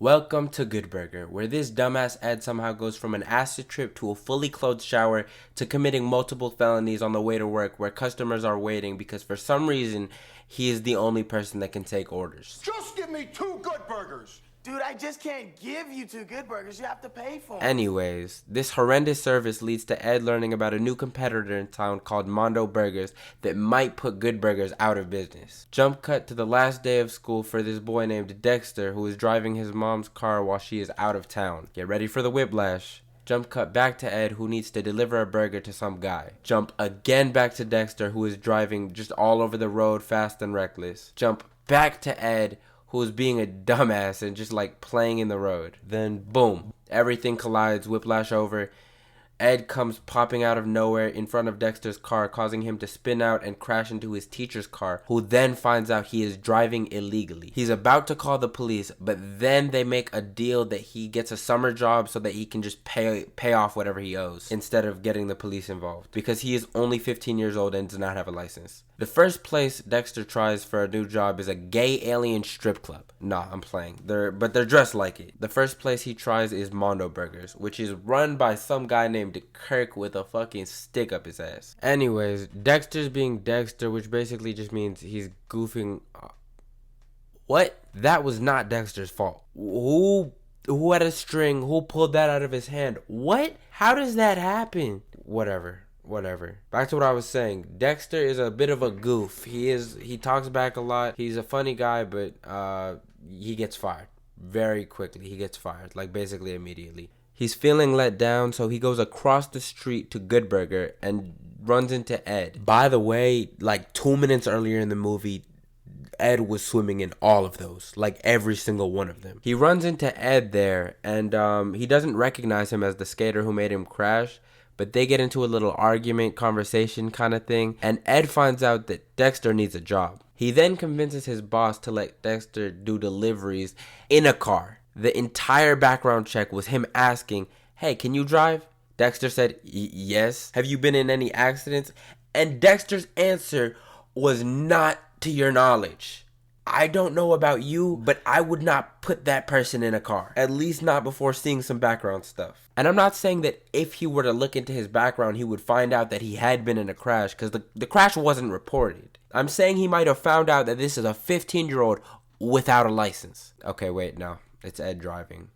Welcome to Goodburger, where this dumbass Ed somehow goes from an acid trip to a fully clothed shower to committing multiple felonies on the way to work where customers are waiting because for some reason he is the only person that can take orders. Just give me 2 good burgers. Dude, I just can't give you 2 good burgers. You have to pay for them. Anyways, this horrendous service leads to Ed learning about a new competitor in town called Mondo Burgers that might put Goodburgers out of business. Jump cut to the last day of school for this boy named Dexter who is driving his mom's car while she is out of town. Get ready for the whiplash. Jump cut back to Ed who needs to deliver a burger to some guy. Jump again back to Dexter who is driving just all over the road fast and reckless. Jump back to Ed who is being a dumbass and just like playing in the road. Then boom, everything collides, whiplash over. Ed comes popping out of nowhere in front of Dexter's car, causing him to spin out and crash into his teacher's car, who then finds out he is driving illegally. He's about to call the police, but then they make a deal that he gets a summer job so that he can just pay off whatever he owes instead of getting the police involved, because he is only 15 years old and does not have a license. The first place Dexter tries for a new job is a gay alien strip club. Nah, I'm playing. They're dressed like it. The first place he tries is Mondo Burgers, which is run by some guy named Kirk with a fucking stick up his ass. Anyways, Dexter's being Dexter, which basically just means he's goofing. What? That was not Dexter's fault. Who had a string? Who pulled that out of his hand? What? How does that happen? Whatever. Back to what I was saying. Dexter is a bit of a goof. He talks back a lot. He's a funny guy, but he gets fired very quickly. He gets fired, like basically immediately. He's feeling let down, so he goes across the street to Goodburger and runs into Ed. By the way, like 2 minutes earlier in the movie, Ed was swimming in all of those, like every single one of them. He runs into Ed there, and he doesn't recognize him as the skater who made him crash, but they get into a little argument, conversation kind of thing, and Ed finds out that Dexter needs a job. He then convinces his boss to let Dexter do deliveries in a car. The entire background check was him asking, "Hey, can you drive?" Dexter said, "Yes." "Have you been in any accidents?" And Dexter's answer was, "Not to your knowledge." I don't know about you, but I would not put that person in a car. At least not before seeing some background stuff. And I'm not saying that if he were to look into his background, he would find out that he had been in a crash, because the crash wasn't reported. I'm saying he might have found out that this is a 15-year-old without a license. Okay, wait, no. It's Ed driving.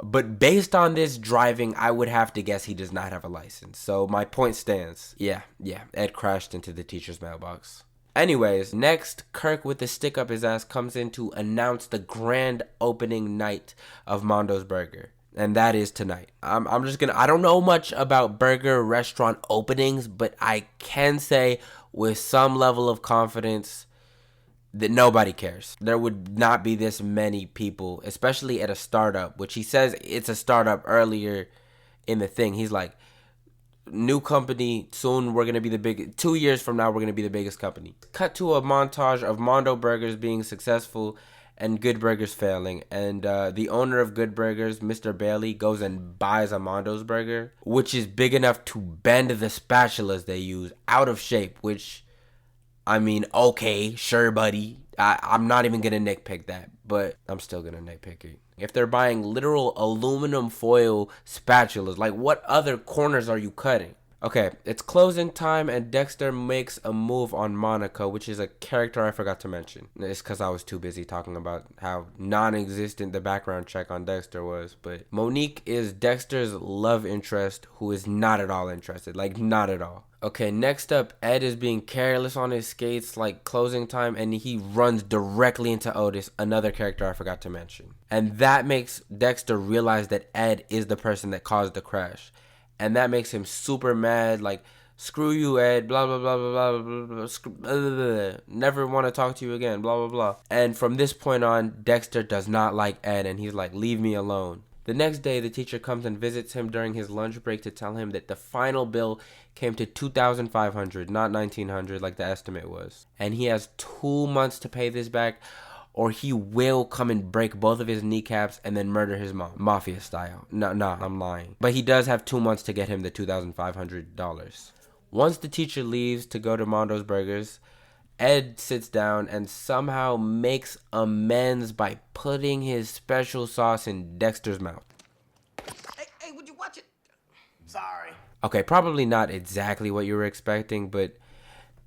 But based on this driving, I would have to guess he does not have a license. So my point stands. Yeah, Ed crashed into the teacher's mailbox. Anyways, next, Kirk with the stick up his ass comes in to announce the grand opening night of Mondo's Burger. And that is tonight. I don't know much about burger restaurant openings, but I can say with some level of confidence that nobody cares. There would not be this many people, especially at a startup, which he says it's a startup earlier in the thing. He's like, new company, soon we're going to be the big, 2 years from now we're going to be the biggest company. Cut to a montage of Mondo Burgers being successful and Goodburgers failing, and the owner of Goodburgers, Mr. Bailey, goes and buys a Mondo's Burger, which is big enough to bend the spatulas they use out of shape, which, I mean, okay, sure, buddy. I'm not even going to nitpick that, but I'm still going to nitpick it. If they're buying literal aluminum foil spatulas, like what other corners are you cutting? Okay, it's closing time and Dexter makes a move on Monica, which is a character I forgot to mention. It's because I was too busy talking about how non-existent the background check on Dexter was. But Monique is Dexter's love interest who is not at all interested. Like, not at all. Okay, next up, Ed is being careless on his skates, like closing time, and he runs directly into Otis, another character I forgot to mention. And that makes Dexter realize that Ed is the person that caused the crash. And that makes him super mad, like, screw you, Ed, blah, blah, blah, blah, blah, blah, blah, never want to talk to you again, blah, blah, blah. And from this point on, Dexter does not like Ed, and he's like, leave me alone. The next day, the teacher comes and visits him during his lunch break to tell him that the final bill came to $2,500, not $1,900 like the estimate was. And he has 2 months to pay this back, or he will come and break both of his kneecaps and then murder his mom. Mafia style. No, I'm lying. But he does have 2 months to get him the $2,500. Once the teacher leaves to go to Mondo's Burgers, Ed sits down and somehow makes amends by putting his special sauce in Dexter's mouth. Hey, would you watch it? Sorry. Okay, probably not exactly what you were expecting, but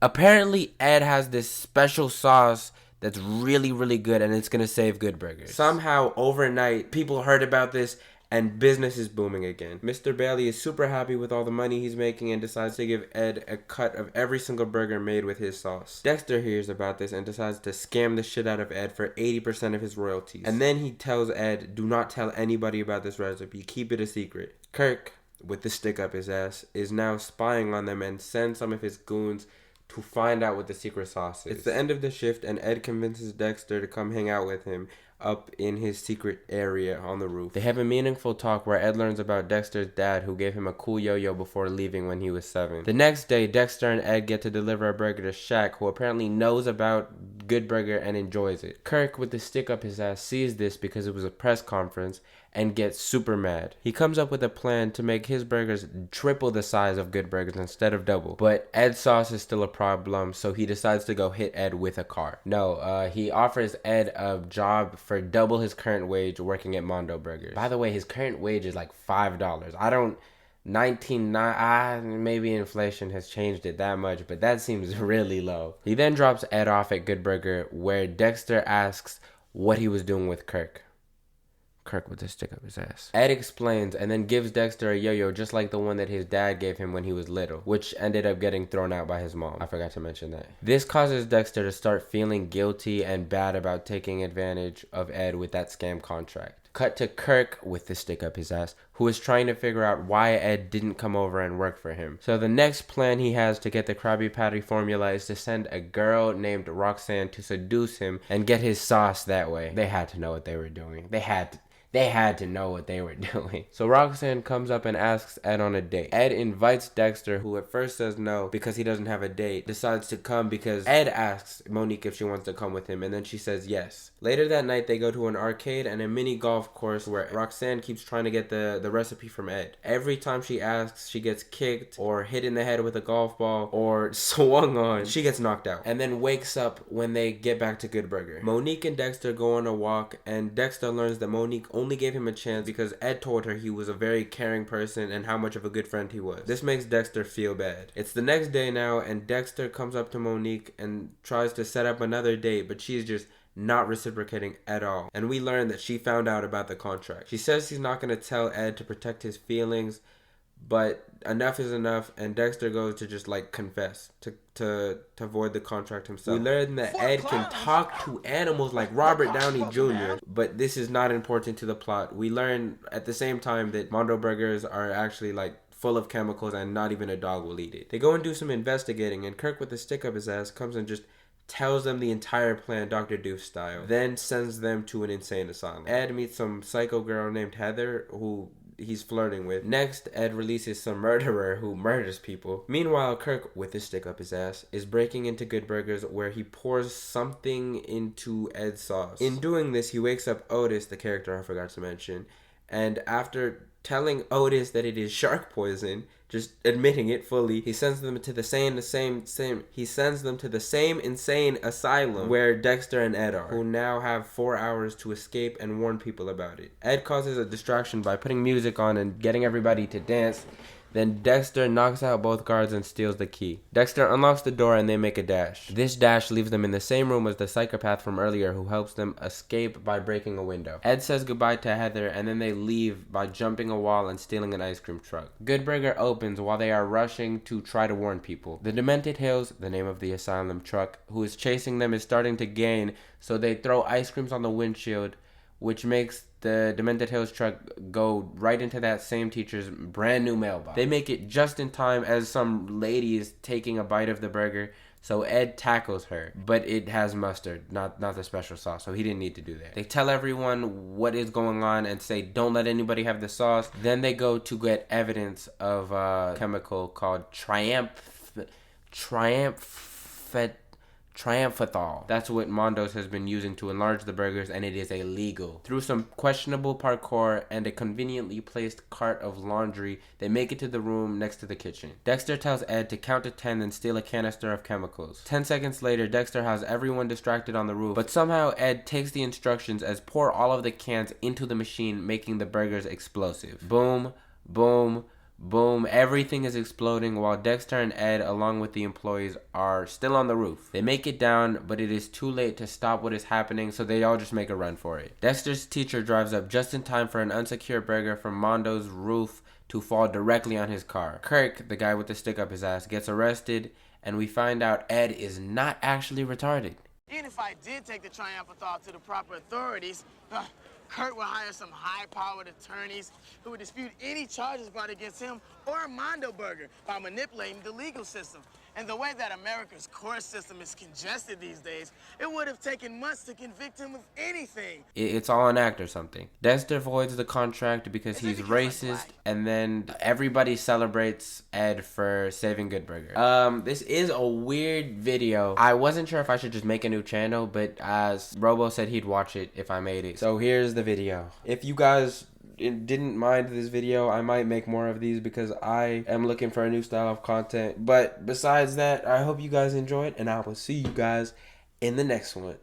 apparently Ed has this special sauce that's really, really good, and it's gonna save Goodburger. Somehow, overnight, people heard about this, and business is booming again. Mr. Bailey is super happy with all the money he's making and decides to give Ed a cut of every single burger made with his sauce. Dexter hears about this and decides to scam the shit out of Ed for 80% of his royalties. And then he tells Ed, do not tell anybody about this recipe, keep it a secret. Kirk, with the stick up his ass, is now spying on them and sends some of his goons to find out what the secret sauce is. It's the end of the shift, and Ed convinces Dexter to come hang out with him up in his secret area on the roof. They have a meaningful talk where Ed learns about Dexter's dad, who gave him a cool yo-yo before leaving when he was 7. The next day, Dexter and Ed get to deliver a burger to Shaq, who apparently knows about Goodburger and enjoys it. Kirk, with the stick up his ass, sees this because it was a press conference and gets super mad. He comes up with a plan to make his burgers triple the size of Goodburgers instead of double. But Ed's sauce is still a problem, so he decides to go hit Ed with a car. No, he offers Ed a job for double his current wage working at Mondo Burger. By the way, his current wage is like $5. Maybe inflation has changed it that much, but that seems really low. He then drops Ed off at Goodburger, where Dexter asks what he was doing with Kirk with the stick up his ass. Ed explains and then gives Dexter a yo-yo just like the one that his dad gave him when he was little, which ended up getting thrown out by his mom. I forgot to mention that. This causes Dexter to start feeling guilty and bad about taking advantage of Ed with that scam contract. Cut to Kirk, with the stick up his ass, who is trying to figure out why Ed didn't come over and work for him. So the next plan he has to get the Krabby Patty formula is to send a girl named Roxanne to seduce him and get his sauce that way. They had to know what they were doing. They had to know what they were doing. So Roxanne comes up and asks Ed on a date. Ed invites Dexter, who at first says no because he doesn't have a date, decides to come because Ed asks Monique if she wants to come with him, and then she says yes. Later that night, they go to an arcade and a mini golf course where Roxanne keeps trying to get the recipe from Ed. Every time she asks, she gets kicked or hit in the head with a golf ball or swung on. She gets knocked out and then wakes up when they get back to Goodburger. Monique and Dexter go on a walk, and Dexter learns that Monique only gave him a chance because Ed told her he was a very caring person and how much of a good friend he was. This makes Dexter feel bad. It's the next day now, and Dexter comes up to Monique and tries to set up another date, but she's just not reciprocating at all. And we learn that she found out about the contract. She says she's not going to tell Ed to protect his feelings, but enough is enough, and Dexter goes to just like confess to avoid the contract himself. We learn that Ed can talk to animals like Robert Downey Jr., but this is not important to the plot. We learn at the same time that Mondo Burgers are actually like full of chemicals and not even a dog will eat it. They go and do some investigating, and Kirk with the stick up his ass comes and just tells them the entire plan Dr. Doof style, then sends them to an insane asylum. Ed meets some psycho girl named Heather who he's flirting with. Next, Ed releases some murderer who murders people. Meanwhile, Kirk, with his stick up his ass, is breaking into Goodburgers where he pours something into Ed's sauce. In doing this, he wakes up Otis, the character I forgot to mention, and after telling Otis that it is shark poison, just admitting it fully, he sends them to the same insane asylum where Dexter and Ed are, who now have 4 hours to escape and warn people about it. Ed causes a distraction by putting music on and getting everybody to dance. Then Dexter knocks out both guards and steals the key. Dexter unlocks the door and they make a dash. This dash leaves them in the same room as the psychopath from earlier who helps them escape by breaking a window. Ed says goodbye to Heather and then they leave by jumping a wall and stealing an ice cream truck. Goodburger opens while they are rushing to try to warn people. The Demented Hills, the name of the asylum truck, who is chasing them is starting to gain, so they throw ice creams on the windshield, which makes the Demented Hills truck go right into that same teacher's brand new mailbox. They make it just in time as some lady is taking a bite of the burger, so Ed tackles her, but it has mustard, not the special sauce, so he didn't need to do that. They tell everyone what is going on and say don't let anybody have the sauce. Then they go to get evidence of a chemical called Triumphethol. That's what Mondo's has been using to enlarge the burgers, and it is illegal. Through some questionable parkour and a conveniently placed cart of laundry, they make it to the room next to the kitchen. Dexter tells Ed to count to 10 and steal a canister of chemicals. 10 seconds later, Dexter has everyone distracted on the roof, but somehow Ed takes the instructions as pour all of the cans into the machine, making the burgers explosive. Boom, boom, boom, everything is exploding while Dexter and Ed, along with the employees, are still on the roof. They make it down, but it is too late to stop what is happening, so they all just make a run for it. Dexter's teacher drives up just in time for an unsecure burger from Mondo's roof to fall directly on his car. Kirk, the guy with the stick up his ass, gets arrested, and we find out Ed is not actually retarded. Even if I did take the triumphethol to the proper authorities, Kurt will hire some high-powered attorneys who would dispute any charges brought against him or Mondo Burger by manipulating the legal system. And the way that America's court system is congested these days, it would have taken months to convict him of anything. It's all an act or something. Dexter voids the contract because he's racist, and then everybody celebrates Ed for saving Goodburger. This is a weird video. I wasn't sure if I should just make a new channel, but as Robo said he'd watch it if I made it. So here's the video. If you guys didn't mind this video, I might make more of these because I am looking for a new style of content. But besides that, I hope you guys enjoyed, and I will see you guys in the next one.